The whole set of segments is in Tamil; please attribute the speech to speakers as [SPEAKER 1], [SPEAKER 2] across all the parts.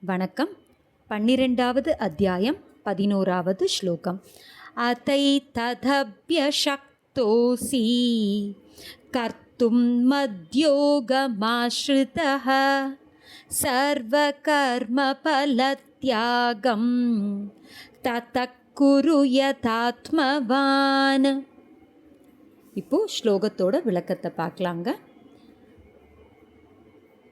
[SPEAKER 1] வணக்கம். 12வது அத்தியாயம் 11வது ஸ்லோகம். அத்தை ததப்யசக்தோசி கர்த்தும் மத்யோகமாஸ்ரிதः சர்வகர்ம பலத்யாகம் ததக் குரு யதாத்மவான். இப்போ ஸ்லோகத்தோட விளக்கத்தை பார்க்கலாங்க.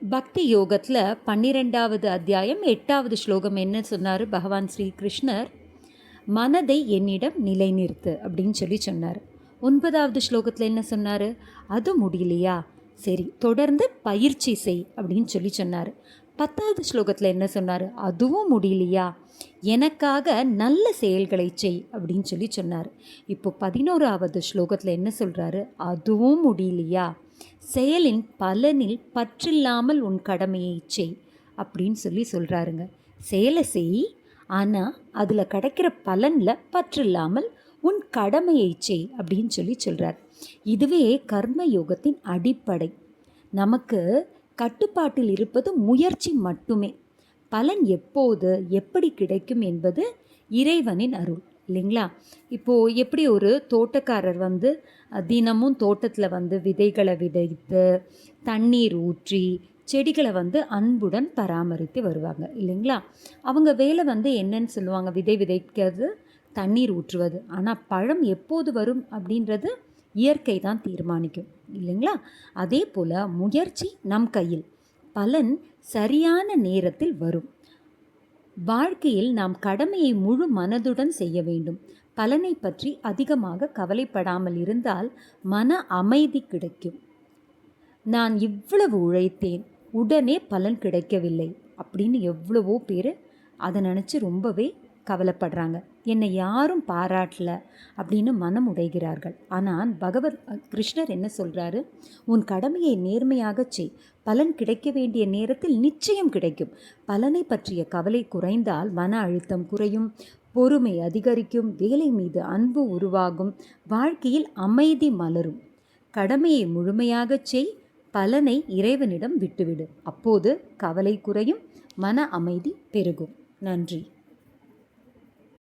[SPEAKER 1] பக்தி யோகத்தில் 12வது அத்தியாயம் 8வது ஸ்லோகம் என்ன சொன்னார் பகவான் ஸ்ரீ கிருஷ்ணர்? மனதை என்னிடம் நிலைநிறுத்து அப்படின்னு சொல்லி சொன்னார். 9வது ஸ்லோகத்தில் என்ன சொன்னார்? அது முடியலையா, சரி தொடர்ந்து பயிற்சி செய் அப்படின்னு சொல்லி சொன்னார். 10வது ஸ்லோகத்தில் என்ன சொன்னார்? அதுவும் முடியலையா, எனக்காக நல்ல செயல்களை செய் அப்படின்னு சொல்லி சொன்னார். இப்போ 11வது ஸ்லோகத்தில் என்ன சொல்கிறாரு? அதுவும் முடியலையா, செயலின் பலனில் பற்றில்லாமல் உன் கடமையை செய் அப்படின்னு சொல்லி சொல்கிறாருங்க. செயலை செய், ஆனால் அதில் கிடைக்கிற பலனில் பற்றில்லாமல் உன் கடமையை செய் அப்படின்னு சொல்லி சொல்கிறார். இதுவே கர்ம யோகத்தின் அடிப்படை. நமக்கு கட்டுப்பாட்டில் இருப்பது முயற்சி மட்டுமே. பலன் எப்போது எப்படி கிடைக்கும் என்பது இறைவனின் அருள் இல்லைங்களா? இப்போது எப்படி ஒரு தோட்டக்காரர் தினமும் தோட்டத்தில் விதைகளை விதைத்து தண்ணீர் ஊற்றி செடிகளை அன்புடன் பராமரித்து வருவாங்க இல்லைங்களா? அவங்க வேலை என்னன்னு சொல்லுவாங்க? விதை விதைக்கிறது, தண்ணீர் ஊற்றுவது. ஆனால் பழம் எப்போது வரும் அப்படின்றது இயற்கை தான் தீர்மானிக்கும் இல்லைங்களா? அதே போல் முயற்சி நம் கையில், பலன் சரியான நேரத்தில் வரும். வாழ்க்கையில் நாம் கடமையை முழு மனதுடன் செய்ய வேண்டும். பலனை பற்றி அதிகமாக கவலைப்படாமல் இருந்தால் மன அமைதி கிடைக்கும். நான் இவ்வளவு உழைத்தேன், உடனே பலன் கிடைக்கவில்லை அப்படின்னு எவ்வளவோ பேர் அதை நினச்சி ரொம்பவே கவலைப்படுறாங்க. என்னை யாரும் பாராட்டல அப்படின்னு மனம் உடைகிறார்கள். ஆனால் கிருஷ்ணர் என்ன சொல்கிறாரு? உன் கடமையை நேர்மையாக செய், பலன் கிடைக்க வேண்டிய நேரத்தில் நிச்சயம் கிடைக்கும். பலனை பற்றிய கவலை குறைந்தால் மன அழுத்தம் குறையும், பொறுமை அதிகரிக்கும், வேலை மீது அன்பு உருவாகும், வாழ்க்கையில் அமைதி மலரும். கடமையை முழுமையாக செய், பலனை இறைவனிடம் விட்டுவிடு. அப்போது கவலை குறையும், மன அமைதி பெருகும். நன்றி.